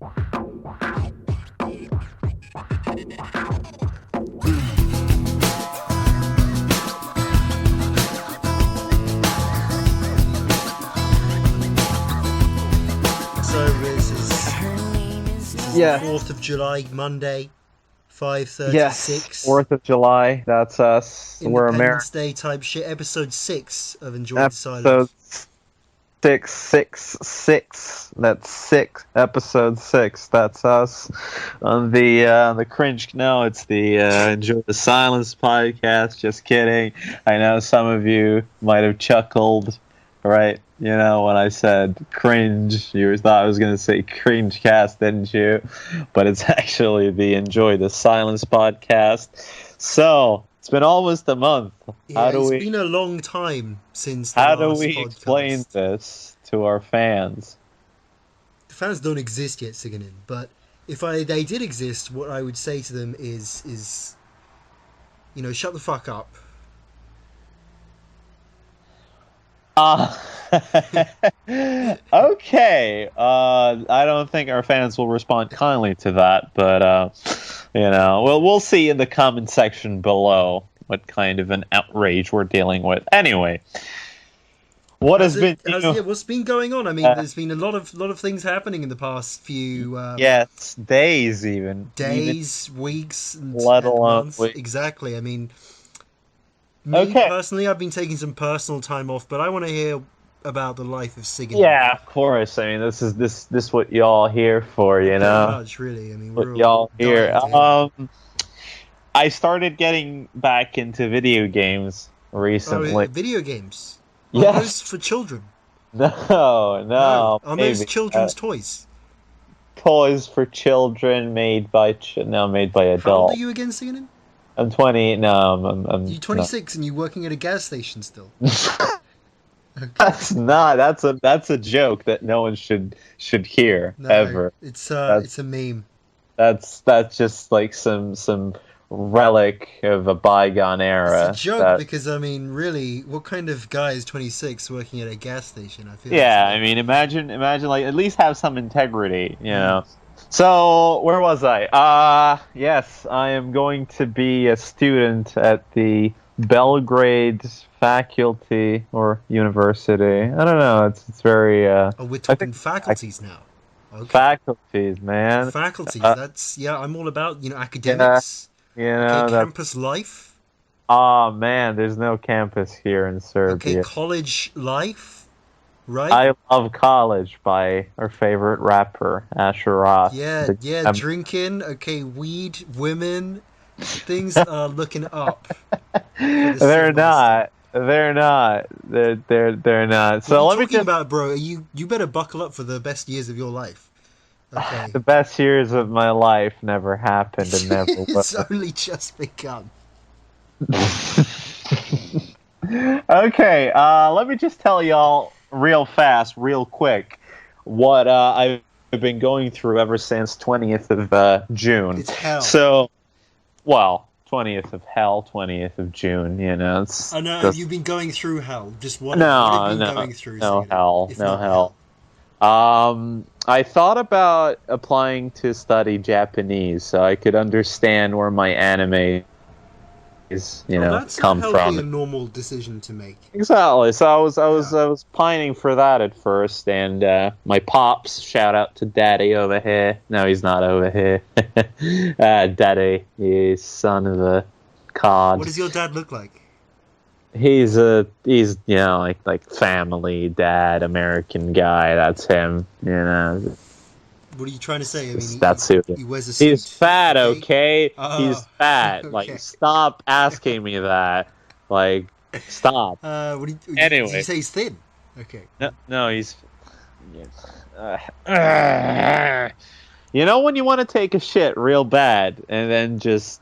So this is Yeah. the 4th of July, Monday, Yes, 5:36. 4th of July. That's us. We're Independence American. Day type shit. Episode 6 of Enjoy the Episode Silence. 666. That's six. Episode 6. That's us on the cringe. No, it's the Enjoy the Silence podcast. Just kidding. I know some of you might have chuckled, right? You know, when I said cringe, you thought I was going to say cringe cast, didn't you? But it's actually the Enjoy the Silence podcast. So, it's been almost a month. Yeah, it's been a long time since the How do last we explain podcast. this to our fans? The fans don't exist yet, Ciganin, but if they did exist, what I would say to them is shut the fuck up. Okay. I don't think our fans will respond kindly to that, but we'll see in the comment section below what kind of an outrage we're dealing with. Anyway, what's been going on? I mean, there's been a lot of things happening in the past few yes, days even weeks, let and alone months. weeks. Exactly. I mean, me Okay. personally, I've been taking some personal time off, but I want to hear about the life of Ciganin. Yeah, of course. I mean, this is what y'all here for, you Pretty know. much, really. I mean, What we're y'all all here. dying to hear. I started getting back into video games recently. Video games. Yes. Are those for children? No, Are those maybe. children's toys? Toys for children made by made by How old adults. are you again, Ciganin? I'm 20. No, I'm You're 26 and you're working at a gas station still. no. Okay. That's not. That's a joke that no one should hear No, ever. it's a meme. That's just like some relic of a bygone era. It's a joke because I mean, really, what kind of guy is 26 working at a gas station? I feel. Yeah, I mean, imagine like at least have some integrity, you know. So where was I? Yes, I am going to be a student at the Belgrade faculty or university. I don't know. It's very. We're talking faculties now. Okay. Faculties, man. Faculties. I'm all about academics. Yeah, Campus life. Oh man, there's no campus here in Serbia. Okay, college life, right? I love college by our favorite rapper, Asher Roth. Yeah, drinking. Okay, weed, women, things are looking up. They're not. They're not. They're not. So what are let you me talking about, bro? You better buckle up for the best years of your life. Okay. The best years of my life never happened and never will. It's only just begun. Okay, let me just tell y'all real fast, real quick, what I've been going through ever since 20th of June. It's hell. So, well, 20th of hell, 20th of June, you know. It's I know, just, you've been going through hell. Just what no, have you been no, going through? no Ciganin, hell, if no not hell. I thought about applying to study Japanese so I could understand where my anime is, that's come a healthy from. and normal decision to make. Exactly. So I was pining for that at first, and my pops, shout out to Daddy over here. No, he's not over here. Daddy, you son of a cod. What does your dad look like? He's like family dad, American guy. That's him. What are you trying to say? I mean, he wears a suit. He's fat, okay? He's fat. Okay. Like, stop asking me that. Like, stop. Anyway. Anyway. Did you say he's thin? Okay. No, he's... You know when you want to take a shit real bad, and then just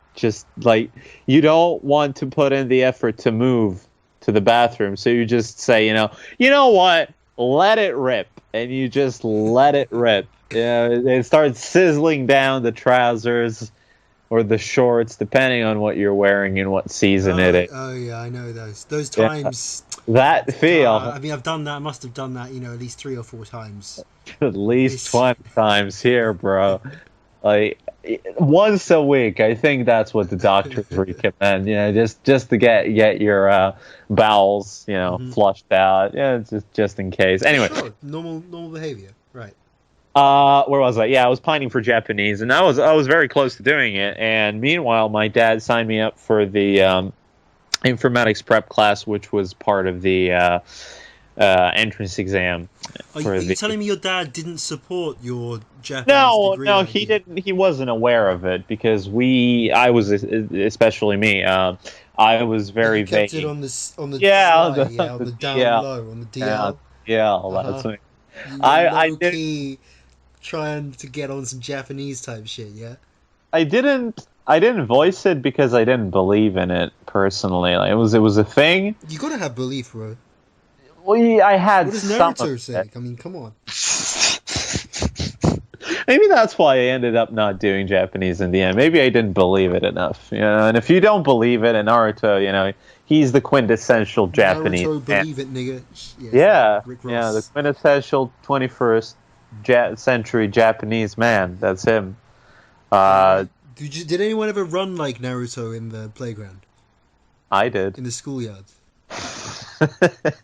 like, you don't want to put in the effort to move to the bathroom, so you just say, you know what? Let it rip. And you just let it rip. It starts sizzling down the trousers or the shorts, depending on what you're wearing and what season it is. Oh yeah, I know those Yeah, times. that feel I mean, I've done that. I must have done that, at least 3 or 4 times. at least It's 20 times here, bro. Like once a week, I think that's what the doctors recommend. Just to get your bowels, Mhm. flushed out. Yeah, just in case. Anyway, Sure, normal behavior, right? where was I? Yeah, I was pining for Japanese, and I was very close to doing it. And meanwhile, my dad signed me up for the informatics prep class, which was part of the entrance exam Are for you the. telling me your dad didn't support your Japanese No, degree no, he idea? didn't. He wasn't aware of it because I was, especially me. I was Like very you kept it vague. on the Yeah, sly, on on the the down DL, low, on the yeah, DL. DL. Uh That's huh. me. You were I low did. key trying to get on some Japanese type shit, yeah. I didn't voice it because I didn't believe in it personally. Like, it was a thing. You gotta have belief, bro. I had What does some of Naruto it. say? I mean, come on. Maybe that's why I ended up not doing Japanese in the end. Maybe I didn't believe it enough. And if you don't believe it in Naruto, he's the quintessential Japanese Naruto, man. believe it, nigga. Yeah, it's like Yeah, Rick yeah, the Ross. quintessential 21st century Japanese man. That's him. Right. Uh, Did anyone ever run like Naruto in the playground, I did. in the schoolyard? With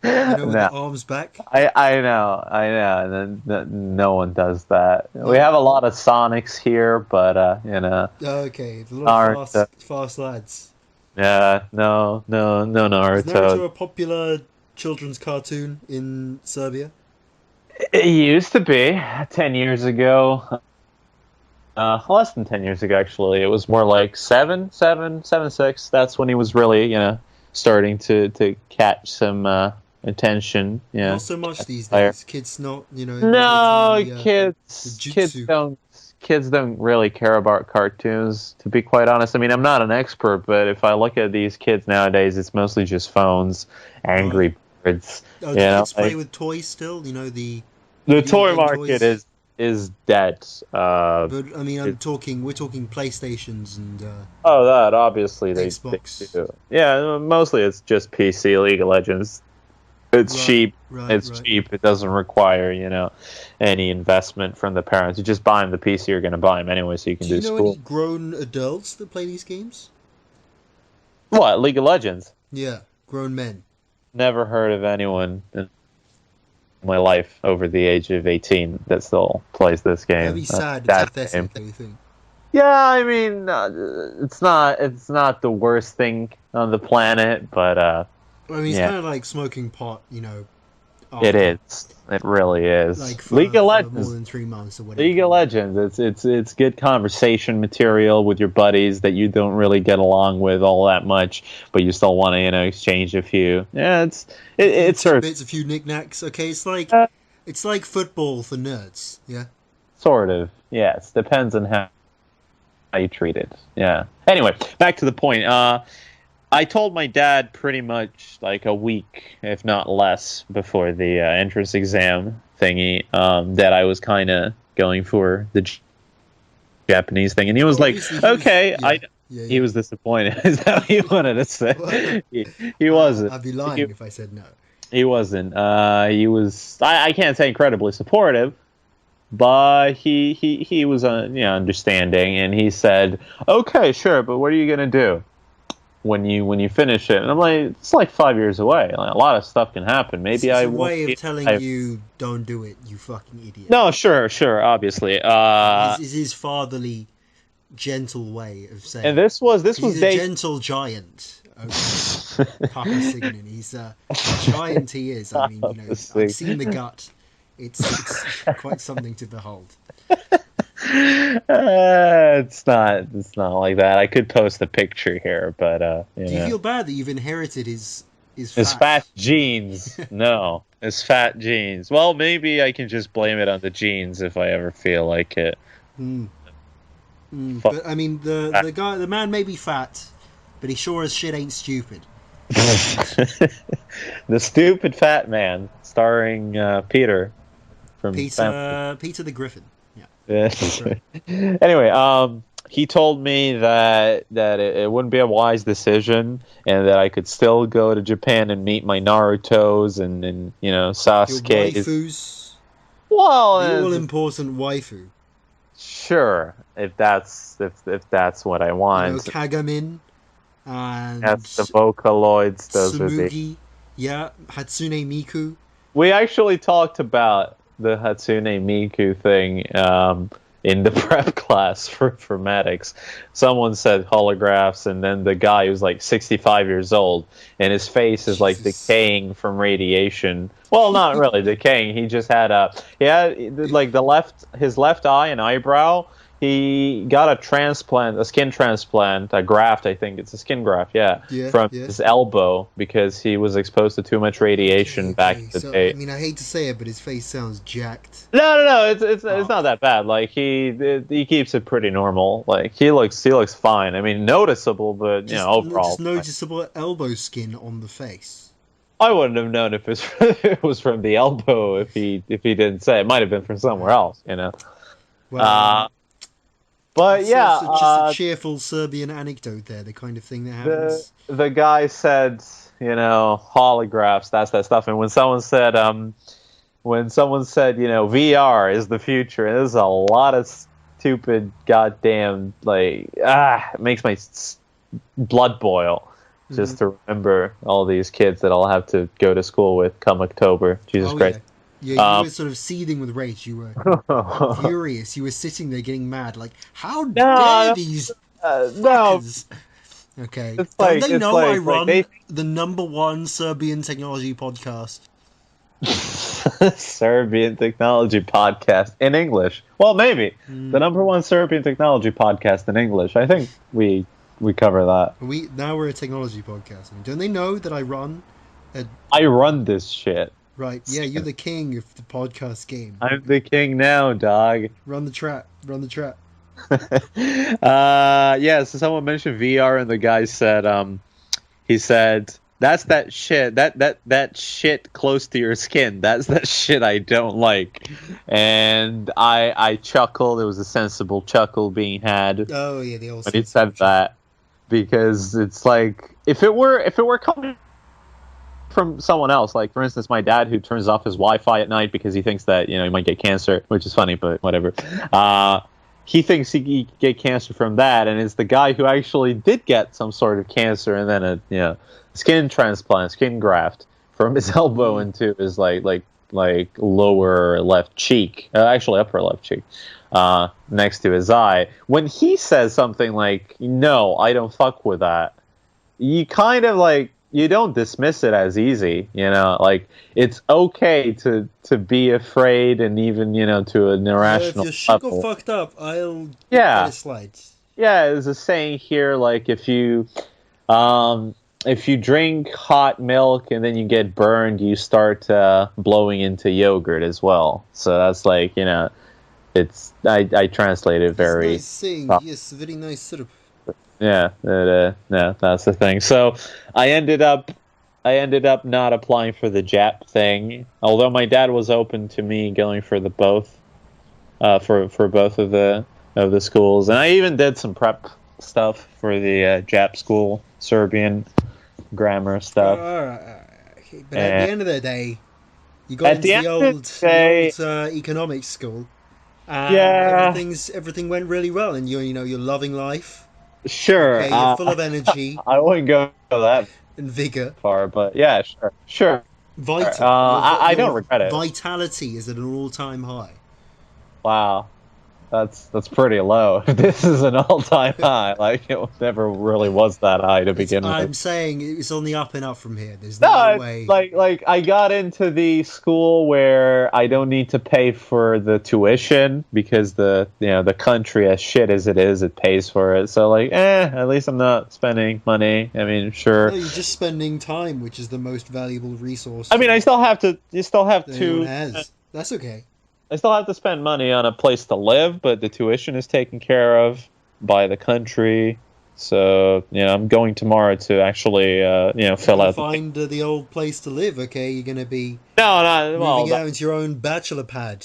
the No. arms back. I know, and then no one does that. We No. have a lot of Sonics here, but Okay, a lot of aren't. fast lads. Yeah, no, no, no Is Naruto. Naruto a popular children's cartoon in Serbia? It used to be 10 years ago. Less than 10 years ago, actually. It was more like 7, 6. That's when he was really, starting to catch some attention. Not Yeah, so much these fire. days. Kids not into No, the kids jutsu. don't really care about cartoons. To be quite honest, I mean, I'm not an expert, but if I look at these kids nowadays, it's mostly just phones, Right. Angry Birds. Oh, You do know, kids play like with toys still? The the video toy game market toys. is dead. But I mean, It, we're talking PlayStations and oh, that obviously they Xbox. do. Yeah, mostly it's just PC League of Legends. It's Right, cheap. right, It's right. cheap. It doesn't require, any investment from the parents. You just buy them the PC. You're going to buy them anyway, so you can Do you do know any school. grown adults that play these games? What, League of Legends? Yeah, grown men. Never heard of anyone in my life over the age of 18 that still plays this That'd be game. sad. It's That game. pathetic. What do you think? Yeah, I mean, it's not the worst thing on the planet, but I mean, it's yeah, kind of like smoking pot. it After is. It really is. like League of for more Legends. than 3 months or whatever. League of Legends. It's good conversation material with your buddies that you don't really get along with all that much, but you still want to exchange a few. Yeah, A few it serves tidbits, a few knickknacks. Okay, uh, it's like football for nerds. Yeah. sort of. Yes, depends on how you treat it. Yeah. Anyway, back to the point. I told my dad pretty much like a week, if not less, before the entrance exam thingy that I was kind of going for the Japanese thing, and he was Well, like, obviously he was. "Okay." Yeah. He Yeah. was disappointed. Is that what he wanted to What? say? He wasn't. I'd be He, lying if I said no. he wasn't. He was. I can't say incredibly supportive, but he was understanding, and he said, "Okay, sure, but what are you gonna do when you finish it?" And I'm like, "It's like 5 years away. Like, a lot of stuff can happen. Maybe It's I a won't way of be." telling you don't do it, you fucking idiot. No, sure, obviously. Is his fatherly, gentle way of And saying. this was He's a day. gentle giant. Okay, Papa Ciganin. He's a giant. He is. I mean, I've seen the gut. It's quite something to behold. It's not like that. I could post a picture here, but Do you feel bad that you've inherited his it's fat? fat genes. No, it's fat genes. Well, maybe I can just blame it on the genes if I ever feel like it. Mm, Fuck. but I mean, the man may be fat, but he sure as shit ain't stupid. The stupid fat man, starring Peter from Family. Peter the Griffin. Yeah, Yeah. that's right. Anyway, he told me that it wouldn't be a wise decision, and that I could still go to Japan and meet my Narutos and Your Sasuke's. waifus. Well, The all-important waifu. sure, if that's what I want. Kagamin and Yes, the Vocaloids. Those would be. Tsumugi. Yeah, Hatsune Miku. We actually talked about the Hatsune Miku thing in the prep class for medics. Someone said holographs, and then the guy who's like 65 years old, and his face is like decaying from radiation. Well, not really decaying. He just had like his left eye and eyebrow. He got a skin transplant, a graft. I think it's a skin graft. From his elbow because he was exposed to too much radiation back in the day. I mean, I hate to say it, but his face sounds jacked. No. It's not that bad. Like he keeps it pretty normal. Like he looks fine. I mean, noticeable, but overall, just noticeable elbow skin on the face. I wouldn't have known if it was from the elbow if he didn't say. It might have been from somewhere else. Well, but yeah, just a cheerful Serbian anecdote there. The kind of thing that happens. The guy said, holographs, that's that stuff. And when someone said, VR is the future, and there's a lot of stupid, goddamn, it makes my blood boil just to remember all these kids that I'll have to go to school with come October. Jesus Christ. Yeah, you were sort of seething with rage. You were furious. You were sitting there getting mad. Like, how dare these fuckers? Okay. Don't they know I run the #1 Serbian technology podcast? Serbian technology podcast in English. Well, maybe. The #1 Serbian technology podcast in English. I think we cover that. Now we're a technology podcast. I mean, don't they know that I run? I run this shit. Right, yeah, you're the king of the podcast game. I'm the king now, dog. Run the trap. So someone mentioned VR, and the guy said, he said, that's that shit, that shit close to your skin. That's that shit I don't like. And I chuckled. It was a sensible chuckle being had. Oh yeah, the old. But he said that because it's like if it were coming from someone else, like for instance my dad, who turns off his Wi-Fi at night because he thinks that he might get cancer, which is funny, but whatever. He thinks he could get cancer from that, and it's the guy who actually did get some sort of cancer, and then a skin transplant, skin graft from his elbow into his like lower left cheek, actually upper left cheek, next to his eye. When he says something like, "No, I don't fuck with that," you kind of you don't dismiss it as easy, like it's okay to be afraid, and even to an irrational if you're level. fucked up, I'll get a slide. Yeah, there's a saying here, like if you drink hot milk and then you get burned, you start blowing into yogurt as well. So that's it's I translated very. Nice saying. Yes, very nice sort of. Yeah, that's the thing. So I ended up not applying for the JAP thing, although my dad was open to me going for the both, for both of the schools, and I even did some prep stuff for the JAP school, Serbian grammar stuff. Okay. But at the end of the day, you got into the old economics school, and everything went really well, and you're loving life. Sure. Okay, you're full of energy. I wouldn't go that and vigor. Far, but yeah, sure. Vital. I don't regret it. Vitality is at an all-time high. Wow, that's pretty low. This is an all-time high. It never really was that high to begin with. I'm saying it's on the up and up from here. There's no way. Like I got into the school where I don't need to pay for the tuition because the country, as shit as it is, it pays for it. So at least I'm not spending money. I mean, sure. No, you're just spending time, which is the most valuable resource. I mean, I still have to. You still have that to. anyone has. That's okay. I still have to spend money on a place to live, but the tuition is taken care of by the country. So, I'm going tomorrow to actually, fill out. Find the old place to live, okay? You're going to be moving out into your own bachelor pad.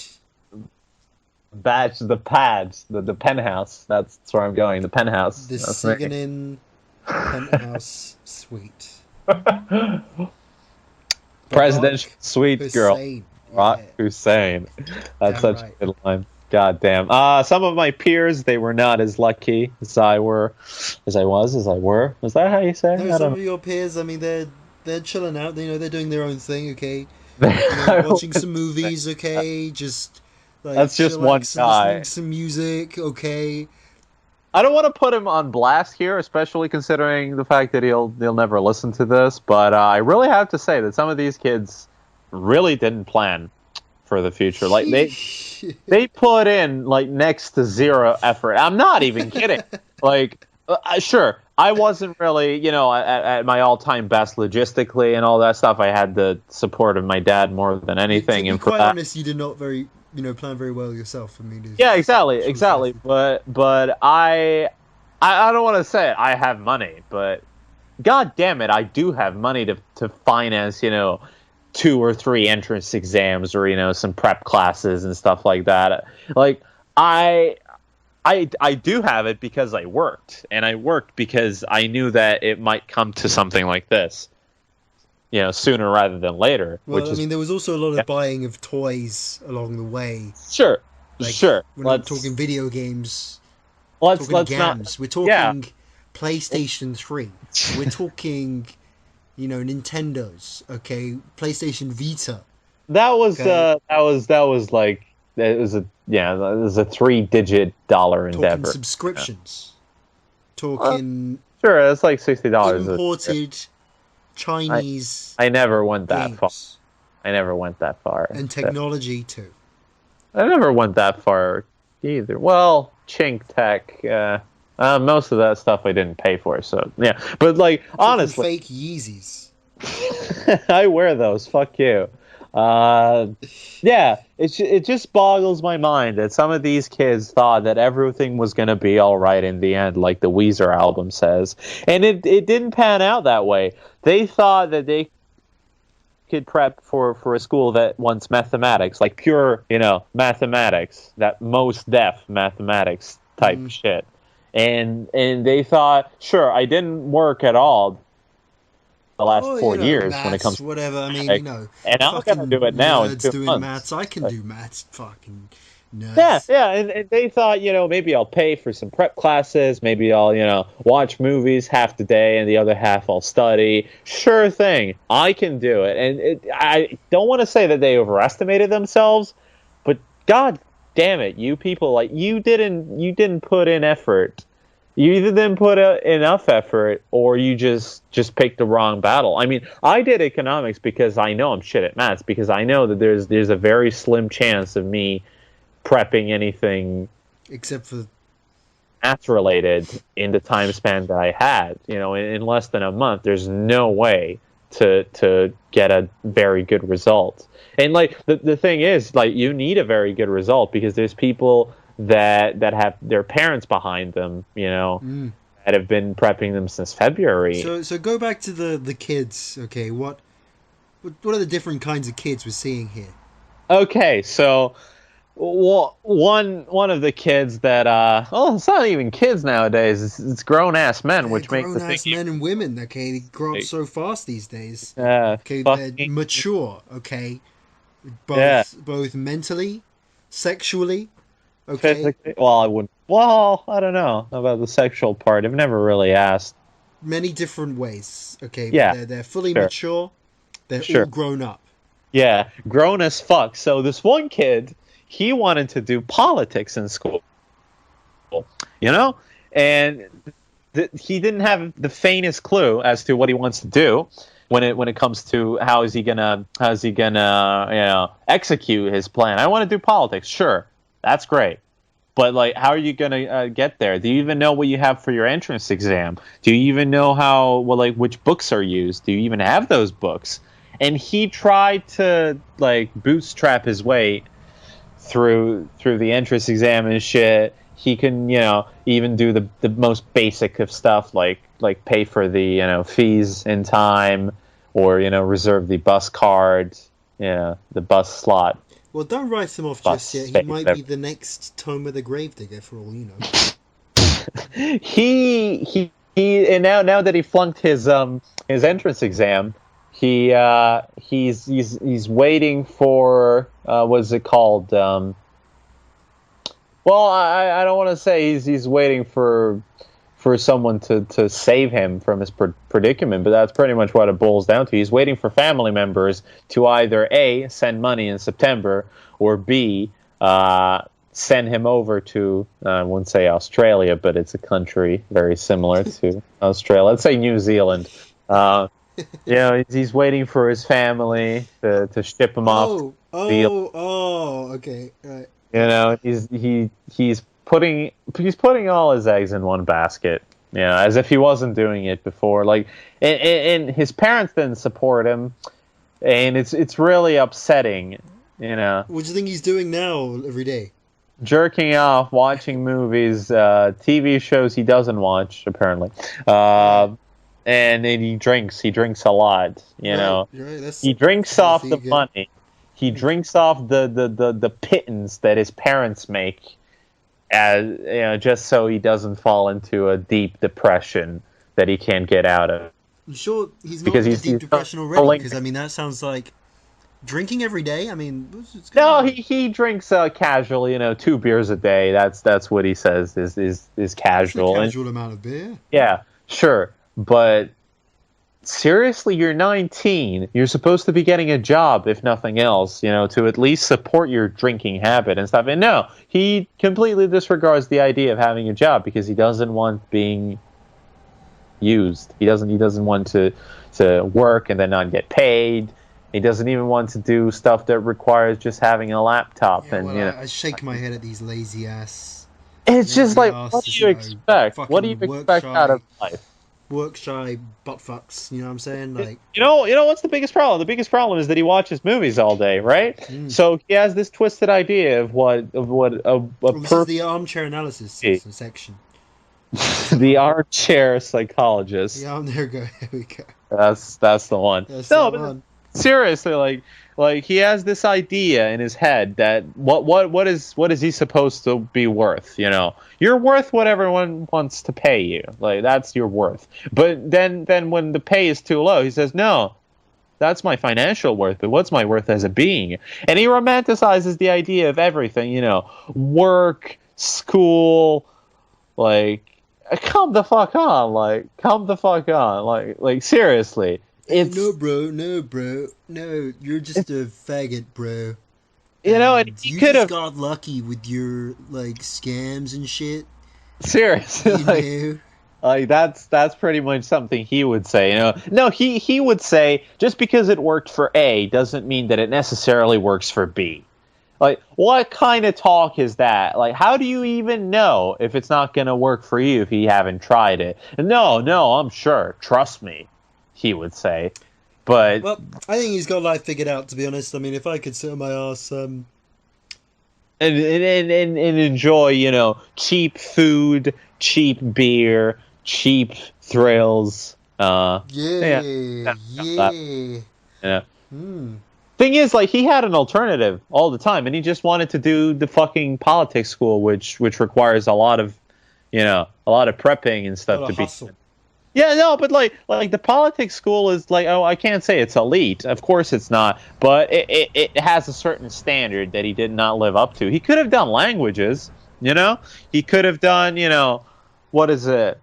Batch the pads, the penthouse. That's where I'm going. The penthouse. The That's Ciganin penthouse suite. Presidential suite, girl. Hussein. Barack Yeah. Hussein. That's Damn such right. a good line. God damn. Some of my peers, they were not as lucky as I were. As I was. Was that how you say? No, I some don't of your peers, I mean, they're chilling out. They're doing their own thing. Okay, know. watching some movies. Okay, just like That's just one chillaxing, listening guy. to some music. Okay. I don't want to put him on blast here, especially considering the fact that he'll never listen to this. But I really have to say that some of these kids really didn't plan for the future. Like they put in like next to zero effort. I'm not even kidding. Like sure, I wasn't really at my all-time best logistically and all that stuff. I had the support of my dad more than anything, To be and for quite that, honest, you did not plan very well yourself. I mean, yeah, it's exactly. But I don't want to say it. I have money, but god damn it, I do have money to finance 2 or 3 entrance exams or some prep classes and stuff like that. Like I do have it because I worked, and I worked because I knew that it might come to something like this, sooner rather than later. Well, I mean, there was also a lot of buying of toys along the way. Sure, Like, sure. we're not talking video games. Let's Games. not. We're talking PlayStation 3. We're talking, Nintendos. Okay, PlayStation Vita. That was like it was a 3-digit dollar endeavor. Talking subscriptions. Talking. Sure, that's like $60. Imported Chinese. I never went that games. far. I never went that far. And technology too. I never went that far either. Well, Chink Tech. Most of that stuff I didn't pay for, so yeah. But like honestly, fake Yeezys. I wear those. Fuck you. Yeah, it just boggles my mind that some of these kids thought that everything was going to be all right in the end, like the Weezer album says, and it didn't pan out that way. They thought that they could prep for a school that wants mathematics, like pure mathematics, that most deaf mathematics type shit, and they thought, sure, I didn't work at all the last 4 years maths, when it comes to whatever. I mean, and I'm gonna do it now in 2 doing months. maths. I can do maths. Fucking nerds. Yeah, and they thought, maybe I'll pay for some prep classes, maybe I'll, watch movies half the day and the other half I'll study. Sure thing, I can do it. And I don't want to say that they overestimated themselves, but god damn it, you people, like you didn't put in effort. You either didn't put enough effort, or you just picked the wrong battle. I mean, I did economics because I know I'm shit at maths, because I know that there's a very slim chance of me prepping anything except for math related in the time span that I had. In less than a month, there's no way to get a very good result. And like the thing is, like, you need a very good result because there's people that have their parents behind them, that have been prepping them since February. So go back to the kids. Okay, what are the different kinds of kids we're seeing here? Okay, so one of the kids that it's not even kids nowadays. It's grown ass men, which makes grown ass men and women. Okay, they grow up so fast these days. Okay, they're mature. Okay, both mentally, sexually. Okay. Physically, well, I wouldn't. Well, I don't know about the sexual part. I've never really asked. Many different ways. Okay. Yeah. They're fully mature. They're all grown up. Yeah, grown as fuck. So this one kid, he wanted to do politics in school. And he didn't have the faintest clue as to what he wants to do when it comes to how is he gonna execute his plan. I want to do politics. Sure. That's great. But, like, how are you going to get there? Do you even know what you have for your entrance exam? Do you even know which books are used? Do you even have those books? And he tried to, like, bootstrap his way through the entrance exam and shit. He can, even do the most basic of stuff, like pay for the, fees in time, or, reserve the bus card, the bus slot. Well, don't write him off just yet. He might be the next Toma the Gravedigger, for all you know. And now that he flunked his entrance exam, he's waiting for what's it called? Well, I don't want to say he's waiting for someone to save him from his predicament, but that's pretty much what it boils down to. He's waiting for family members to either A, send money in September, or B, send him over to, I wouldn't say Australia, but it's a country very similar to Australia. Let's say New Zealand. He's waiting for his family to ship him off. Okay, right. He's putting all his eggs in one basket. As if he wasn't doing it before. Like, and his parents didn't support him, and it's really upsetting. What do you think he's doing now every day? Jerking off, watching movies, TV shows he doesn't watch apparently, and he drinks. He drinks a lot. Right, he drinks off the money. He drinks off the pittance that his parents make, as just so he doesn't fall into a deep depression that he can't get out of. I'm sure he's not in a deep depression already, because that sounds like drinking every day. No, he drinks casually. 2 beers a day. That's what he says is casual. That's a casual amount of beer. Yeah, sure, but seriously, you're 19. You're supposed to be getting a job, if nothing else, to at least support your drinking habit and stuff. And no, he completely disregards the idea of having a job because he doesn't want being used. He doesn't want to work and then not get paid. He doesn't even want to do stuff that requires just having a laptop. I shake my head at these lazy ass. It's just like, what do you expect? What do you expect out of life? Work shy butt fucks, you know what I'm saying? Like, what's the biggest problem? The biggest problem is that he watches movies all day, right? So he has this twisted idea of what this is the armchair analysis section. The armchair psychologist. Yeah, there we go. That's the one. But seriously, like he has this idea in his head that what is he supposed to be worth? You're worth what everyone wants to pay you. Like, that's your worth. But then when the pay is too low, he says, no, that's my financial worth, but what's my worth as a being? And he romanticizes the idea of everything. Work, school, like, come the fuck on, like seriously. No, bro, you're just a faggot, bro. And you just got lucky with your scams and shit. Seriously, that's pretty much something he would say. No, he would say just because it worked for A doesn't mean that it necessarily works for B. Like, what kind of talk is that? Like, how do you even know if it's not going to work for you if you haven't tried it? No, I'm sure. Trust me. He would say, but I think he's got life figured out. To be honest, if I could sit on my ass and enjoy, cheap food, cheap beer, cheap thrills. Yeah. Thing is, like, he had an alternative all the time, and he just wanted to do the fucking politics school, which requires a lot of prepping and stuff to be. Hustle. Yeah, no, but like the politics school is like, I can't say it's elite. Of course it's not, but it has a certain standard that he did not live up to. He could have done languages, He could have done, what is it?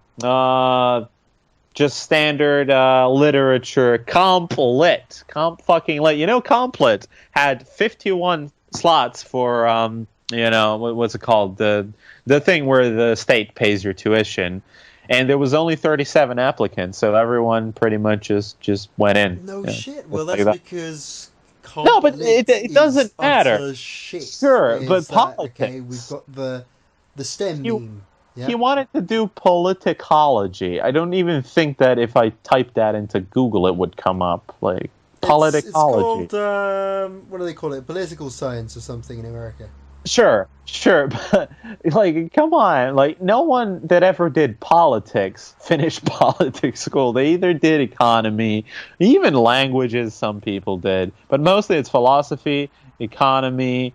Just standard literature, comp lit. Comp lit had 51 slots for what's it called? The thing where the state pays your tuition. And there was only 37 applicants, so everyone pretty much just went in. No shit. Well, that's because. No, but it doesn't matter. Shit. Sure, but politics. Okay, we've got the STEM meme. Yeah? He wanted to do politicology. I don't even think that if I typed that into Google, it would come up. Like, politicology. It's called, what do they call it? Political science or something in America. Sure, but come on, no one that ever did politics finished politics school. They either did economy, even languages. Some people did, but mostly it's philosophy, economy,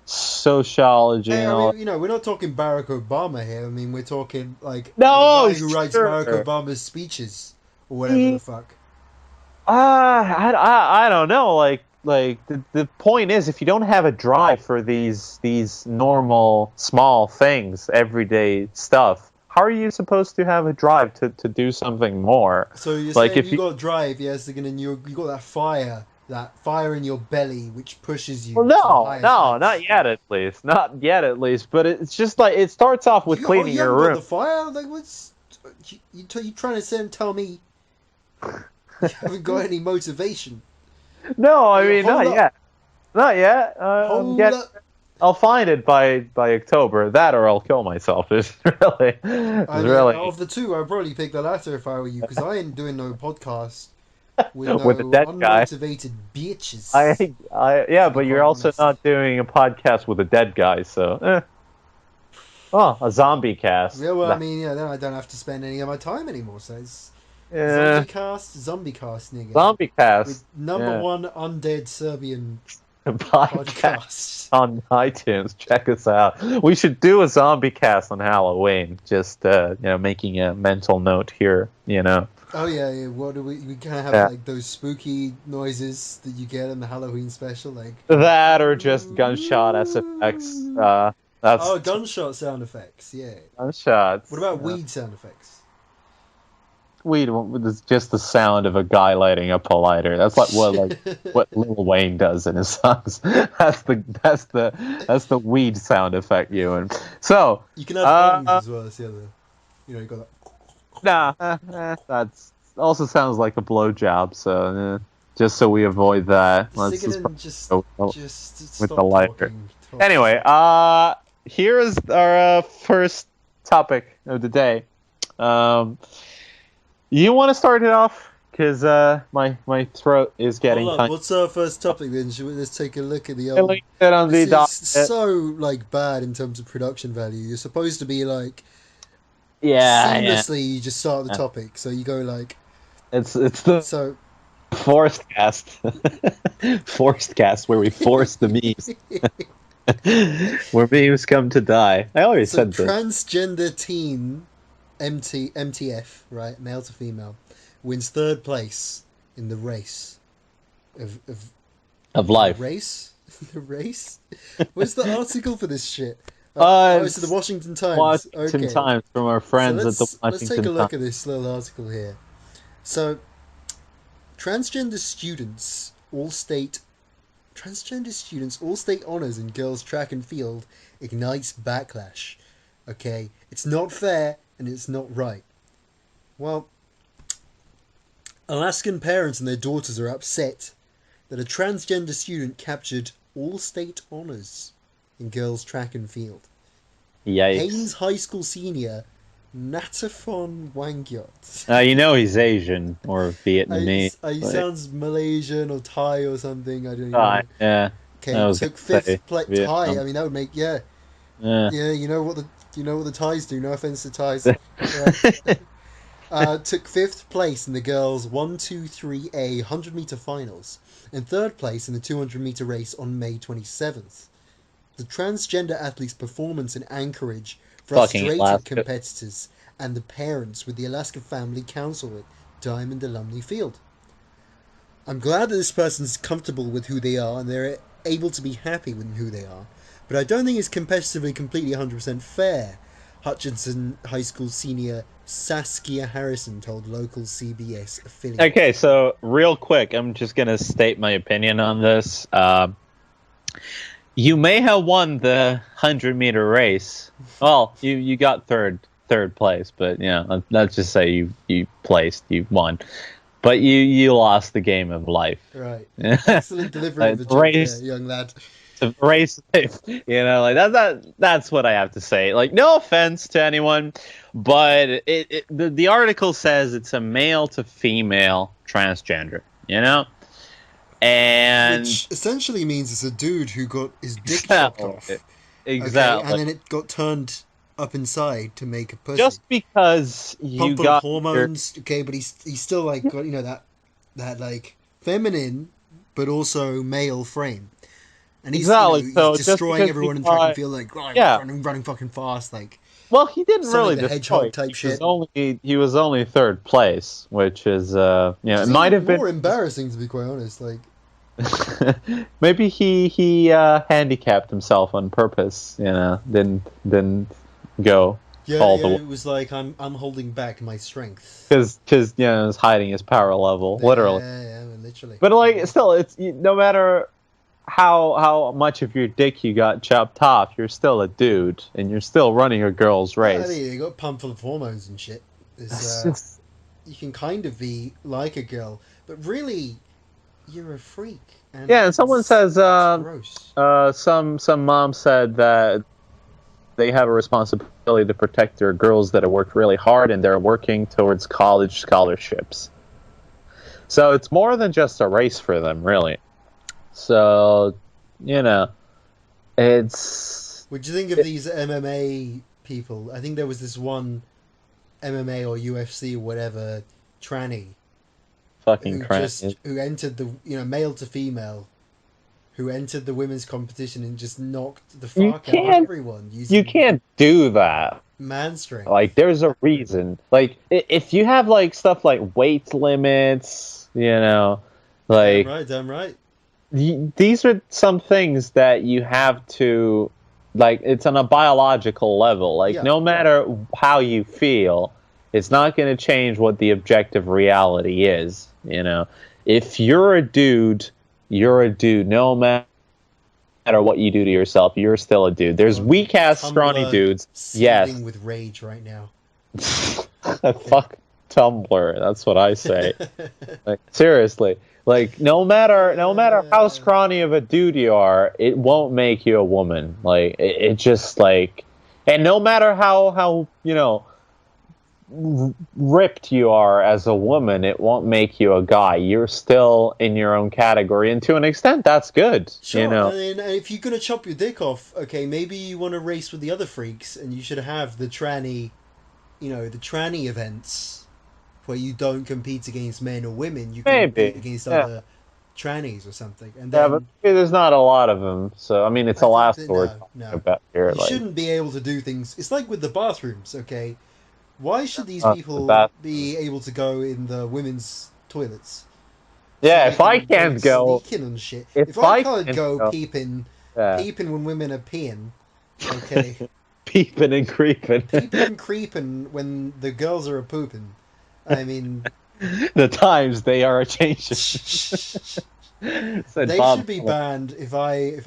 sociology. Hey, And I all. mean, we're not talking Barack Obama here. I mean, we're talking like the No, guy who writes Barack sure. Obama's speeches or whatever the fuck. I don't know. Like the point is, if you don't have a drive for these normal small things, everyday stuff, how are you supposed to have a drive to do something more? So you're Like saying if you got drive, yes, and you got that fire in your belly which pushes well, you to the no, highest no, heights. not yet at least, not yet at least. But it's just like it starts off with cleaning You your haven't got room. the fire? Like, what's you trying to tell me you haven't got any motivation? No, I mean Hold not up, yet, not yet. hold up. I'll find it by October. That or I'll kill myself. It's I mean, out of the two, I'd probably pick the latter if I were you, because I ain't doing no podcast with with the no dead guy. unmotivated bitches. Yeah, To be but you're quite also honest. not doing a podcast with a dead guy, so. Oh, a zombie cast. Yeah, well, I mean, then I don't have to spend any of my time anymore. So it's Yeah, zombie cast, nigga, zombie with cast. number Yeah, one undead Serbian podcast podcast. on iTunes. Check us out. We should do a zombie cast on Halloween. Just making a mental note here. Oh yeah. What do we kind of have Yeah. like those spooky noises that you get in the Halloween special, like That or just gunshot SFX. That's oh, gunshot sound effects. Yeah. gunshots. What about weed sound effects? It's just the sound of a guy lighting up a lighter. That's what Lil Wayne does in his songs. That's the weed sound effect, Ewan. So You can have bongs as well. That's the other. You got that. that's also sounds like a blowjob. So just so we avoid that, let's Ciganin, just with stop the lighter. talking. Anyway, here is our first topic of the day. You want to start it off? Because my throat is getting Hold up, what's our first topic then? Let's take a look at the This is so like bad in terms of production value. You're supposed to be like seamlessly. You just start the topic, so you go like it's the so forced cast, forced cast where we force the memes, where memes come to die. I already said this. Transgender teen MTF, right, male to female, wins third place in the race of life. The race. Where's the article for this shit? It's the Washington Times. Washington Times from our friends at the Washington Times. Let's take a look at this little article here. So, transgender students all state honors in girls' track and field ignites backlash. Okay, it's not fair and it's not right. Well, Alaskan parents and their daughters are upset that a transgender student captured all state honors in girls' track and field. Yikes. Haynes High School senior Natafon Wangyot. You know he's Asian or Vietnamese. He sounds Malaysian or Thai or something. I don't know. Yeah. Okay, took fifth place. Thai. I mean, that would make Yeah, you know what the Thais do. No offense to Thais. Took fifth place in the girls' 1-2-3A 100-meter finals and third place in the 200-meter race on May 27th. The transgender athlete's performance in Anchorage frustrated competitors and the parents with the Alaska Family Council at Diamond Alumni Field. I'm glad that this person's comfortable with who they are and they're able to be happy with who they are, but I don't think it's competitively completely 100% fair, Hutchinson High School senior Saskia Harrison told local CBS affiliate. Okay, so real quick, I'm just going to state my opinion on this. You may have won the 100-meter race. Well, you got third place, but let's just say you placed, you won. But you lost the game of life. Right. Excellent delivery of the joke there, young lad. Race, that's what I have to say. Like, no offense to anyone, but the article says it's a male to female transgender, and which essentially means it's a dude who got his dick chopped off. Exactly. Okay, and then it got turned up inside to make a pussy. Just because you got hormones, okay, but he's still like got that like feminine but also male frame. And he's, exactly. he's So destroying everyone in track and field, like, running fucking fast, like. Well, he didn't really the hedgehog type shit. He was only third place, which is it might have been more embarrassing, to be quite honest. Like, maybe he handicapped himself on purpose. Didn't go. Yeah, it was like I'm holding back my strength because it's hiding his power level, literally. Yeah, literally. But like, still, it's no matter how much of your dick you got chopped off, you're still a dude, and you're still running a girl's race. Yeah, you got pumped full of hormones and shit. You can kind of be like a girl, but really, you're a freak. And someone says, some mom said that they have a responsibility to protect their girls that have worked really hard and they're working towards college scholarships. So it's more than just a race for them, really. So, it's... What do you think of these MMA people? I think there was this one MMA or UFC or whatever tranny. Fucking tranny. Who entered the, male to female, who entered the women's competition and just knocked the fuck out of everyone. You can't do that. Man strength. Like, there's a reason. Like, if you have, like, stuff like weight limits, like... Damn right. These are some things that you have to, like, it's on a biological level. Like, no matter how you feel, it's not going to change what the objective reality is, If you're a dude, you're a dude. No matter what you do to yourself, you're still a dude. There's weak-ass, scrawny dudes. Yes. With rage right now. Fuck Tumblr. That's what I say. Like, seriously. Like, no matter how scrawny of a dude you are, it won't make you a woman. Like, it just, like... And no matter how ripped you are as a woman, it won't make you a guy. You're still in your own category, and to an extent, that's good. Sure, I mean, if you're going to chop your dick off, okay, maybe you want to race with the other freaks, and you should have the tranny events where you don't compete against men or women, you can compete against other trannies or something. And then, but there's not a lot of them, so I mean, it's Alaska we're talking about here. You shouldn't be able to do things. It's like with the bathrooms, okay? Why should these people be able to go in the women's toilets? Yeah, if I can't go, sneaking and shit. If I can't go peeping when women are peeing, okay. Peeping and creeping. Peeping and creeping when the girls are pooping. I mean, the times they are changing. They should be banned if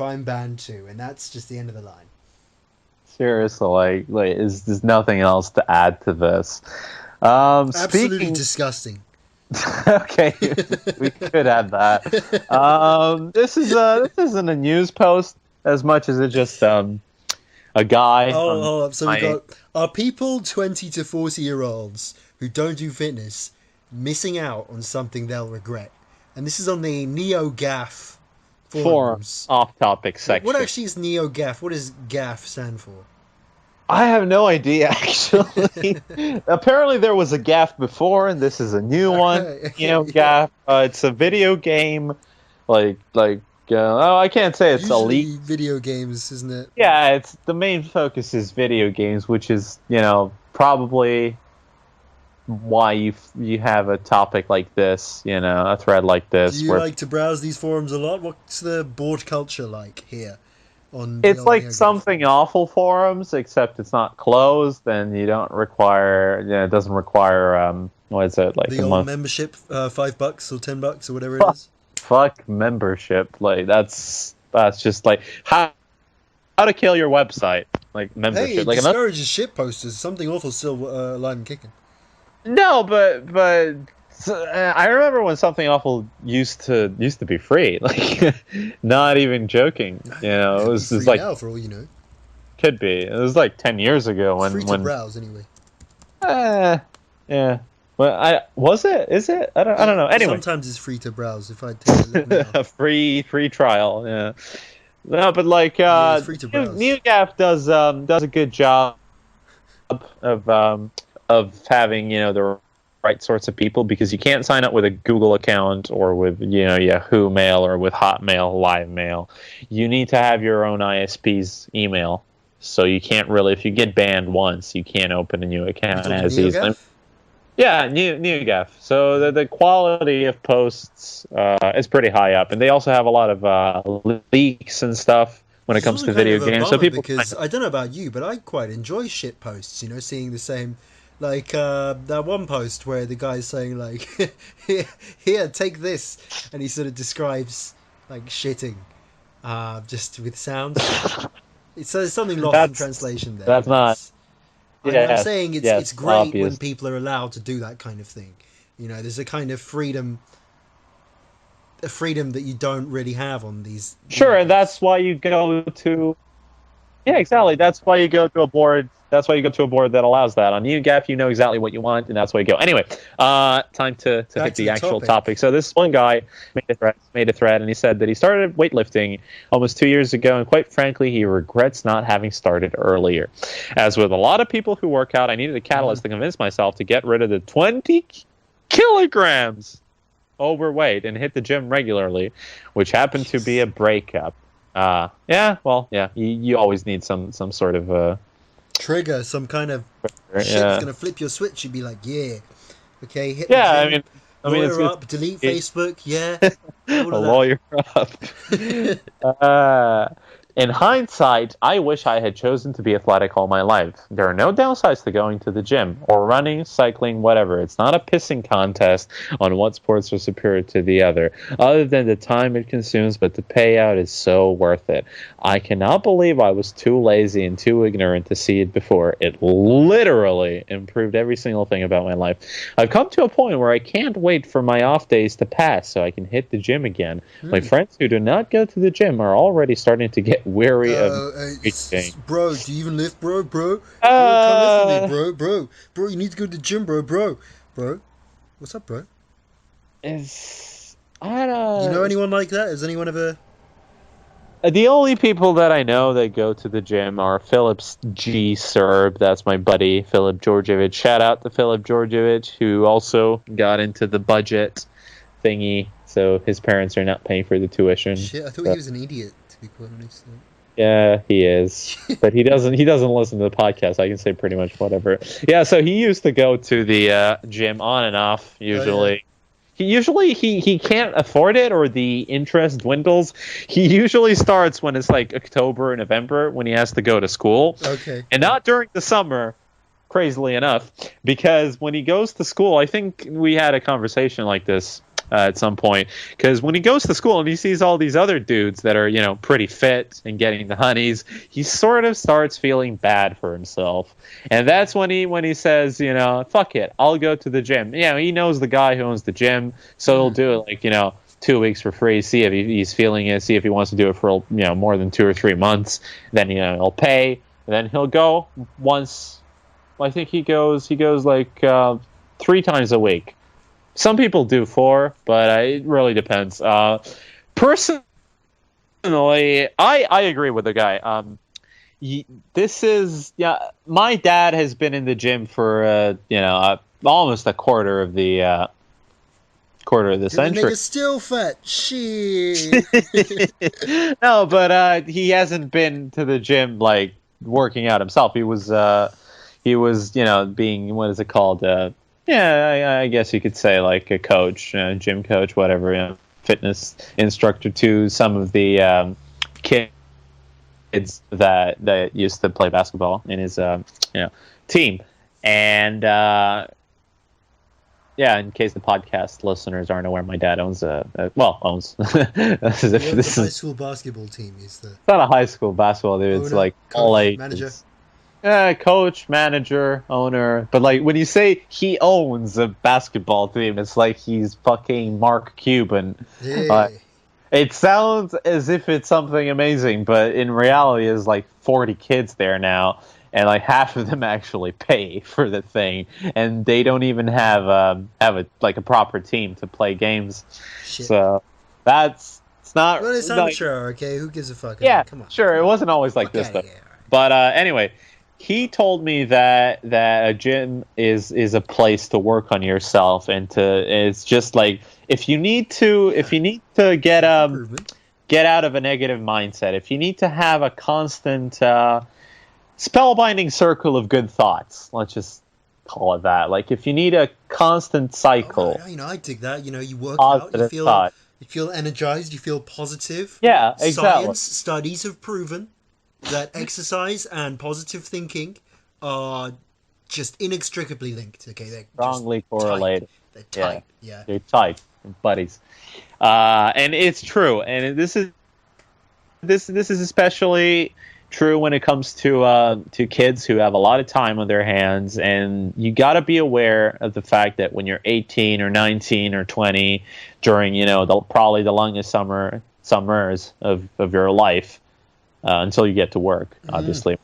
I'm banned too, and that's just the end of the line. Seriously, like there's nothing else to add to this. Absolutely disgusting. Okay, we could add that. This isn't a news post as much as it's just a guy. So we got, are people 20 to 40-year-olds who don't do fitness missing out on something they'll regret? And this is on the NeoGAF forums. Off-topic section. What actually is NeoGAF? What does GAF stand for? I have no idea, actually. Apparently there was a GAF before, and this is a new one. GAF. It's a video game, I can't say it's usually elite. Video games, isn't it? Yeah, it's the main focus is video games, which is probably why you have a topic like this, a thread like this. Do you like to browse these forums a lot? What's the board culture like here? It's like Something Awful forums, except it's not closed, and you don't require. It doesn't require. What is it like? The old membership, $5 or $10 or whatever it is. Fuck membership. Like that's just like how to kill your website. Like membership. Hey, it like discourages shit posters. Something Awful's still alive and kicking. No, but I remember when Something Awful used to be free. Like, not even joking. It was like now for all you know. Could be. It was like 10 years ago when free to browse anyway. Yeah. Well, was it? Is it? I don't know. Anyway, sometimes it's free to browse if I take a look now. A free trial. Yeah. No, but like NeoGAF does a good job of having the right sorts of people, because you can't sign up with a Google account or with Yahoo Mail or with Hotmail Live Mail. You need to have your own ISP's email. So you can't really, if you get banned once, you can't open a new account as easily. Yeah, NeoGAF. So the quality of posts is pretty high up, and they also have a lot of leaks and stuff when it comes to video games. So people, because I don't know about you, but I quite enjoy shit posts. Seeing the same, like that one post where the guy's saying like, "Here, take this," and he sort of describes like shitting, just with sounds. There's something lost in translation there. That's not. I'm saying it's great obvious. When people are allowed to do that kind of thing. There's a kind of freedom that you don't really have on these. Sure, and that's why you go to. Yeah, exactly. That's why you go to a board. That's why you go to a board that allows that. On NeoGAF, you know exactly what you want, and that's why you go. Anyway, time to hit the actual topic. So this one guy made a thread, and he said that he started weightlifting almost 2 years ago, and quite frankly, he regrets not having started earlier. As with a lot of people who work out, I needed a catalyst to convince myself to get rid of the 20 kilograms overweight and hit the gym regularly, which happened to be a breakup. You always need some sort of trigger, some kind of shit that's gonna flip your switch. You'd be like, yeah, okay, hit the gym, lawyer up, delete Facebook, a lawyer up. In hindsight, I wish I had chosen to be athletic all my life. There are no downsides to going to the gym or running, cycling, whatever. It's not a pissing contest on what sports are superior to the other than the time it consumes, but the payout is so worth it. I cannot believe I was too lazy and too ignorant to see it before. It literally improved every single thing about my life. I've come to a point where I can't wait for my off days to pass so I can hit the gym again. My friends who do not go to the gym are already starting to get weary of bro, do you even lift, bro? Come lift with me, bro, you need to go to the gym, bro, what's up, bro? I don't you know anyone like that? Has anyone ever? The only people that I know that go to the gym are Philip's G Serb. That's my buddy Philip Georgievich. Shout out to Philip Georgievich, who also got into the budget thingy, so his parents are not paying for the tuition. Shit, I thought he was an idiot. Yeah, he is, but he doesn't listen to the podcast. I can say pretty much whatever. Yeah, so he used to go to the gym on and off usually. He can't afford it, or the interest dwindles. He usually starts when it's like October or November, when he has to go to school. Okay. And not during the summer, crazily enough, because when he goes to school, I think we had a conversation like this at some point, because when he goes to school and he sees all these other dudes that are pretty fit and getting the honeys, he sort of starts feeling bad for himself. And that's when he says, fuck it, I'll go to the gym. He knows the guy who owns the gym, so he'll do it like 2 weeks for free, see if he's feeling it, see if he wants to do it for more than 2 or 3 months. Then he'll pay, then he'll go once. I think he goes like 3 times a week. Some people do 4, but it really depends. Personally, I agree with the guy. My dad has been in the gym for almost a quarter of the century. Nigga still fat. Shit. No, but he hasn't been to the gym like working out himself. He was being, what is it called? I guess you could say like a coach, gym coach, whatever, fitness instructor to some of the kids that used to play basketball in his team. And in case the podcast listeners aren't aware, my dad owns owns. This high school basketball team is the. It's not a high school basketball team. It's like all ages. Manager. Coach, manager, owner. But like when you say he owns a basketball team, it's like he's fucking Mark Cuban. Yeah. It sounds as if it's something amazing, but in reality, there's like 40 kids there now, and like half of them actually pay for the thing, and they don't even have a proper team to play games. Shit. So it's not. Well, it's amateur, okay? Who gives a fuck? Yeah, come on. Sure. It wasn't always like this though. Yeah, right. But anyway. he told me that a gym is a place to work on yourself, and it's just like if you need to get out of a negative mindset, if you need to have a constant spellbinding circle of good thoughts, let's just call it that. Like if you need a constant cycle, I dig that. You work out, you feel energized, you feel positive. Yeah, exactly. Science studies have proven that exercise and positive thinking are just inextricably linked. Okay, they're strongly correlated. They're tight. Yeah. They're tight, buddies. And it's true. And this is especially true when it comes to kids who have a lot of time on their hands, and you got to be aware of the fact that when you're 18 or 19 or 20, during probably the longest summers of your life, until you get to work, obviously,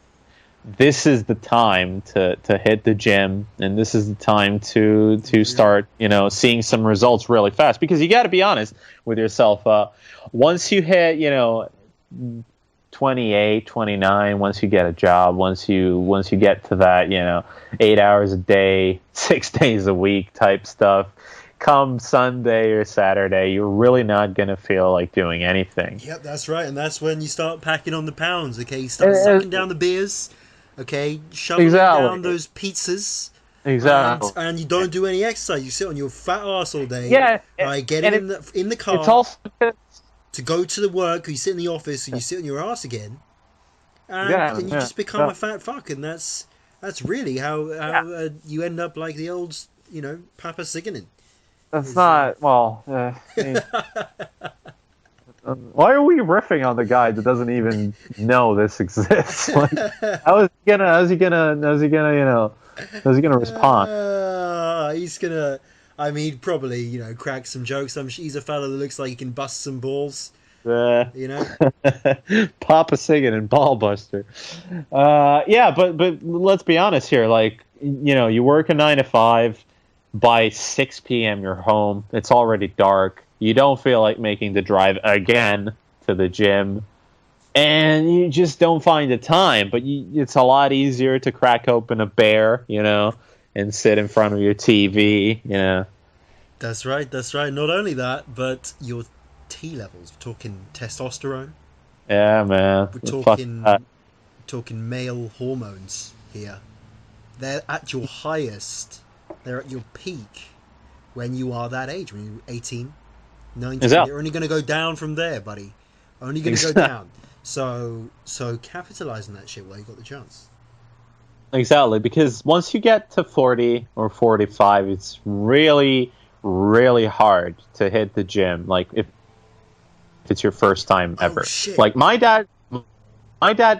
this is the time to hit the gym, and this is the time to start seeing some results really fast, because you got to be honest with yourself. Once you hit 28, 29, once you get a job, once you get to that 8 hours a day, 6 days a week type stuff, come Sunday or Saturday, you're really not going to feel like doing anything. Yep, that's right. And that's when you start packing on the pounds, okay? You start sucking down the beers, okay? Shoving down those pizzas. Exactly. And you don't do any exercise. You sit on your fat ass all day. Yeah. Get in the car it's also to go to the work, or you sit in the office and you sit on your ass again. And you just become a fat fuck. And that's really how you end up like the old, Papa Ciganin. That's not well. Why are we riffing on the guy that doesn't even know this exists? Like, how's he gonna respond? He's gonna. I mean, probably crack some jokes. He's a fella that looks like he can bust some balls. Papa Ciganin, ball buster. But let's be honest here. Like you work a 9 to 5. By 6 p.m. you're home. It's already dark. You don't feel like making the drive again to the gym, and you just don't find the time. But it's a lot easier to crack open a beer, and sit in front of your TV, That's right. Not only that, but your T levels. We're talking testosterone. Yeah, man. We're talking male hormones here. They're at your highest. They're at your peak when you are that age, when you're 18, 19. They're only going to go down from there, buddy. Only going to go down. So capitalize on that shit while you got the chance. Exactly, because once you get to 40 or 45, it's really, really hard to hit the gym. Like if it's your first time ever. Shit. Like my dad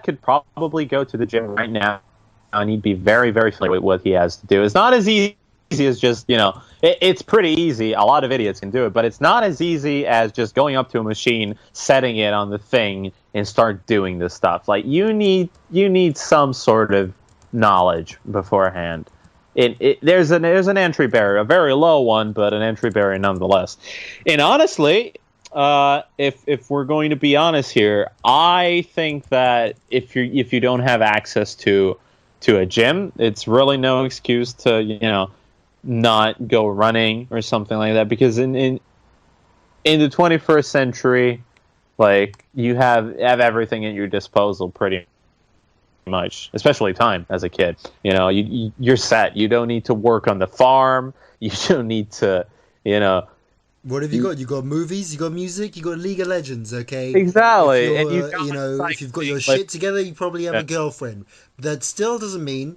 could probably go to the gym right now, and he'd be very, very familiar with what he has to do. It's not as easy as just, it's pretty easy. A lot of idiots can do it, but it's not as easy as just going up to a machine, setting it on the thing, and start doing this stuff. Like you need some sort of knowledge beforehand. There's an entry barrier, a very low one, but an entry barrier nonetheless. And honestly, if we're going to be honest here, I think that if you don't have access to a gym, it's really no excuse to not go running or something like that, because in the 21st century, like you have everything at your disposal pretty much, especially time as a kid. You're set. You don't need to work on the farm. You don't need to what have you got? You got movies, you got music, you got League of Legends, okay? Exactly. If you've got your shit together, you probably have a girlfriend. That still doesn't mean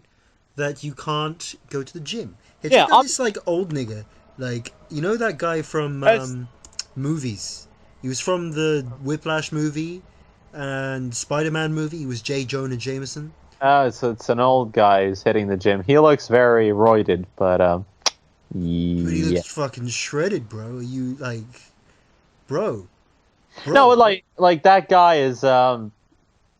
that you can't go to the gym. This like old nigga, like that guy from movies. He was from the Whiplash movie and Spider-Man movie. He was J. Jonah Jameson. So it's an old guy who's hitting the gym. He looks very roided, but But he looks fucking shredded, bro. Are you like, bro? No, like that guy is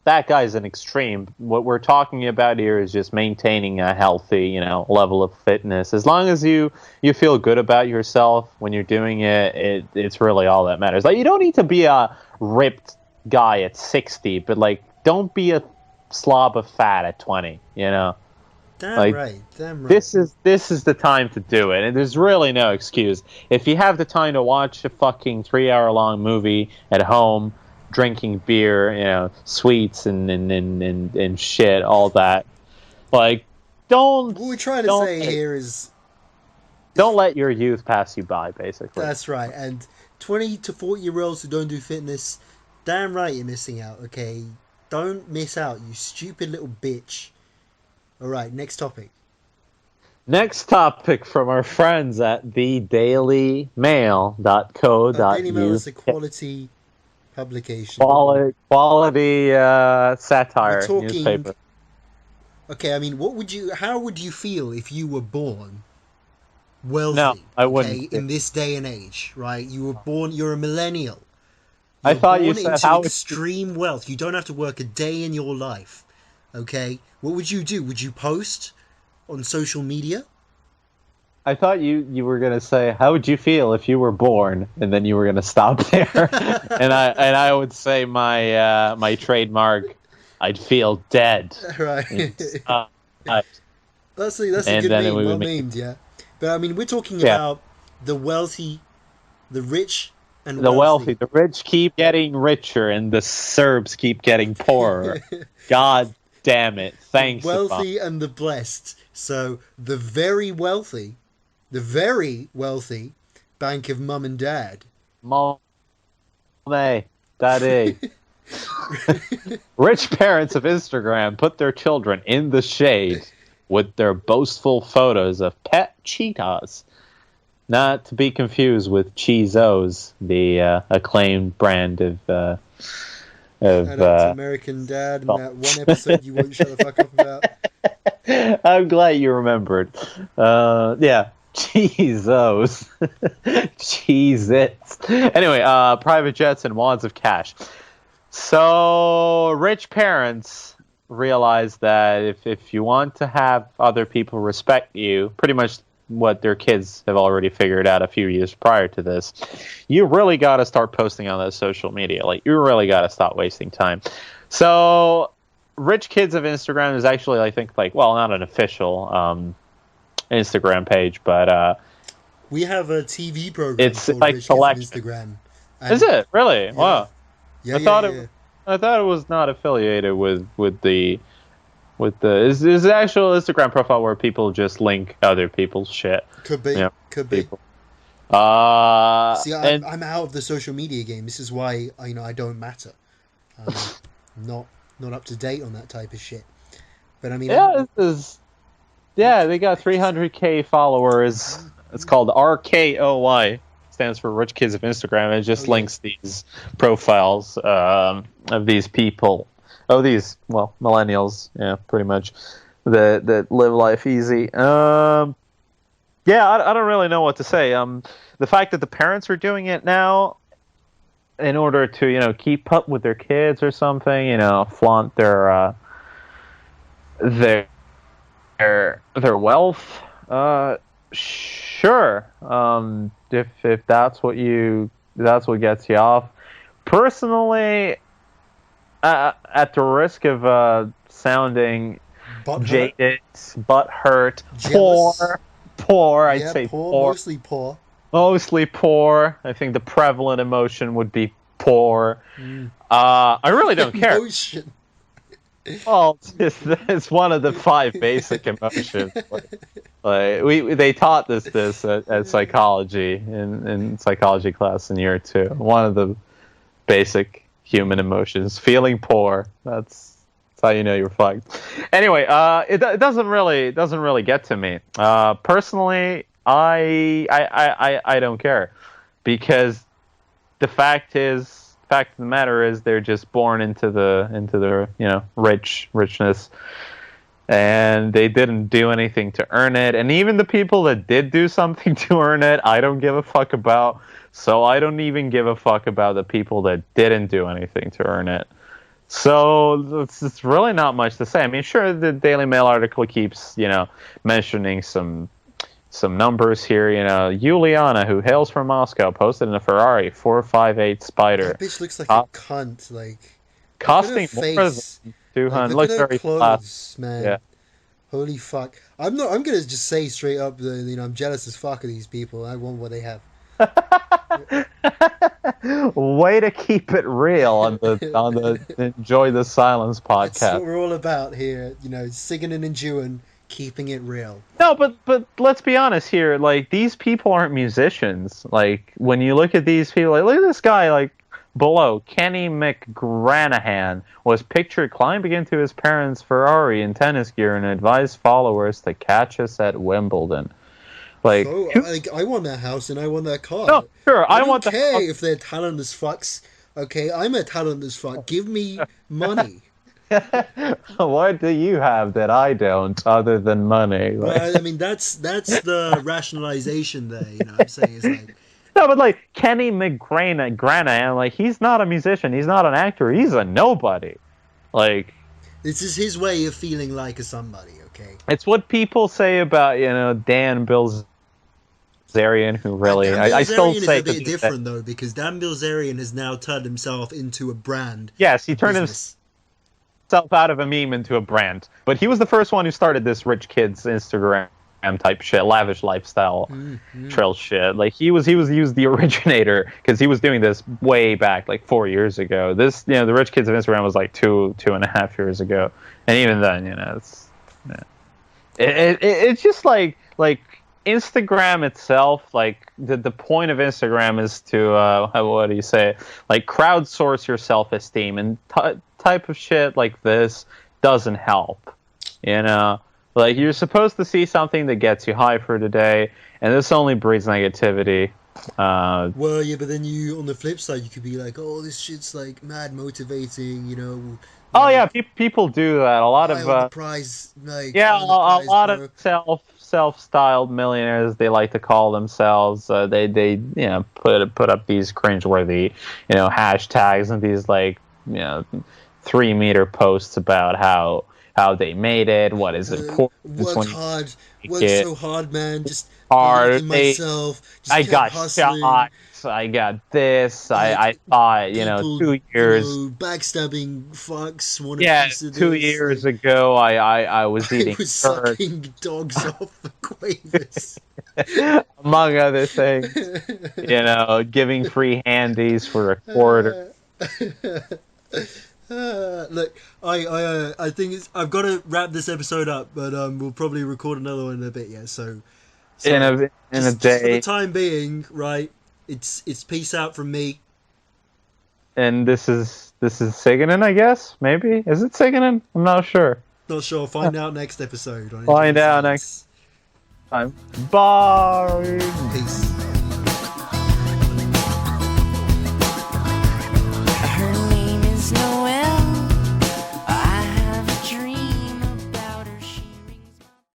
that guy's an extreme. What we're talking about here is just maintaining a healthy, level of fitness. As long as you feel good about yourself when you're doing it, it's really all that matters. Like you don't need to be a ripped guy at 60, but like don't be a slob of fat at 20. You know. Damn right. This is the time to do it, and there's really no excuse. If you have the time to watch a fucking 3-hour-long movie at home, drinking beer, you know, sweets and shit, all that, like, don't. What we're trying to say here is, don't let your youth pass you by, basically. That's right, and 20 to 40-year-olds who don't do fitness, damn right you're missing out. Okay, don't miss out, you stupid little bitch. All right, next topic. Next topic from our friends at thedailymail.co.uk. Daily Mail is a quality publication. Quality satire newspaper. Okay, I mean, how would you feel if you were born wealthy? No, I wouldn't. In this day and age, right? You're a millennial. I thought you said into extreme wealth. You don't have to work a day in your life. Okay, what would you do? Would you post on social media? I thought you were gonna say, how would you feel if you were born, and then you were gonna stop there, and I would say my trademark, I'd feel dead. Right. That's a good meme. Well named, yeah. But I mean, we're talking about the wealthy, the rich, and the wealthy. The rich keep getting richer, and the Serbs keep getting poorer. God damn it! Thanks. The wealthy and the blessed. So the very wealthy bank of mum and dad. Mommy, daddy. Rich parents of Instagram put their children in the shade with their boastful photos of pet cheetahs. Not to be confused with Cheezos, the acclaimed brand of American Dad in that one episode you won't shut the fuck up about. I'm glad you remembered. Yeah, Cheezos. Cheez-Its. Anyway, private jets and wads of cash. So, rich parents realize that if you want to have other people respect you, pretty much what their kids have already figured out a few years prior to this, you really got to start posting on that social media. Like, you really got to stop wasting time. So, Rich Kids of Instagram is actually, I think, not an official Instagram page, but we have a TV program. It's like Rich Kids of Instagram. Is it really? Yeah. Wow. Yeah, I thought it was not affiliated with the is the actual Instagram profile where people just link other people's shit. Could be. Yeah, could be. People. See, I'm out of the social media game. This is why I don't matter. Not up to date on that type of shit. But I mean, they got 300k followers. It's called RKOY. Stands for Rich Kids of Instagram. It just links these profiles of these people. Millennials, pretty much, that live life easy. I don't really know what to say. The fact that the parents are doing it now in order to, keep up with their kids or something, flaunt their wealth. Sure. If that's what gets you off. Personally, at the risk of sounding jaded, butthurt, poor, I'd say poor. Mostly poor. I think the prevalent emotion would be poor. I really don't care. Emotion. Well, it's one of the 5 basic emotions. They taught this at psychology in psychology class in year 2. One of the basic human emotions, feeling poor. That's how you know you're fucked. Anyway, it doesn't really get to me. Personally, I don't care, because the fact of the matter is they're just born into the richness, and they didn't do anything to earn it. And even the people that did do something to earn it, I don't give a fuck about. So I don't even give a fuck about the people that didn't do anything to earn it. So it's really not much to say. I mean, sure, the Daily Mail article keeps mentioning some numbers here. Juliana, who hails from Moscow, posted in a Ferrari 458 Spider. That bitch looks like a cunt. Like, costing more 200. Look Looks at her very clothes, man. Yeah. Holy fuck! I'm gonna just say straight up that I'm jealous as fuck of these people. I want what they have. Way to keep it real on the Enjoy the Silence podcast. That's what we're all about here. Ciganin and Jewan keeping it real. No, but let's be honest here. Like, these people aren't musicians. Like, when you look at these people, like, look at this guy. Like, below, Kenny McGranahan was pictured climbing into his parents' Ferrari in tennis gear and advised followers to catch us at Wimbledon. Like, I want that house and I want that car. No, sure, I don't care if they're talentless fucks. Okay, I'm a talentless fuck. Give me money. What do you have that I don't, other than money? Well, I mean, that's the rationalization there. I'm saying is like. No, but like Kenny McGranahan, like, he's not a musician, he's not an actor, he's a nobody. Like, this is his way of feeling like a somebody. Okay, it's what people say about Dan Bilzerian, who really I still say is a bit different though, because Dan Bilzerian has now turned himself into a brand. Yes, he turned himself out of a meme into a brand, but he was the first one who started this rich kids Instagram type shit, lavish lifestyle trail shit. Like, he was the originator, because he was doing this way back, like 4 years ago. This, the rich kids of Instagram was like 2.5 years ago, and even then, it's just like Instagram itself. Like, the point of Instagram is to what do you say? Like, crowdsource your self-esteem, and type of shit like this doesn't help. Like, you're supposed to see something that gets you high for today, and this only breeds negativity. Well, yeah, but then on the flip side, you could be like, oh, this shit's like mad motivating, Oh yeah, people do that. A lot of prize, like, a lot of self-styled millionaires, they like to call themselves. They put up these cringeworthy hashtags and these 3-meter posts about how they made it, what is important. Worked so hard, man. Just hard. Myself. I got shot. I got this. I thought, people, 2 years. Backstabbing fucks. 2 years ago, I was eating. I was sucking dogs off for quavers. Among other things, giving free handies for a quarter. Look, I think I've got to wrap this episode up, but we'll probably record another one in a bit. Yeah, so in a day. Just for the time being, right? It's peace out from me. And this is Ciganin, I guess. Maybe is it Ciganin? I'm not sure. Not sure. Find out next episode. Find out next time. Bye. Peace.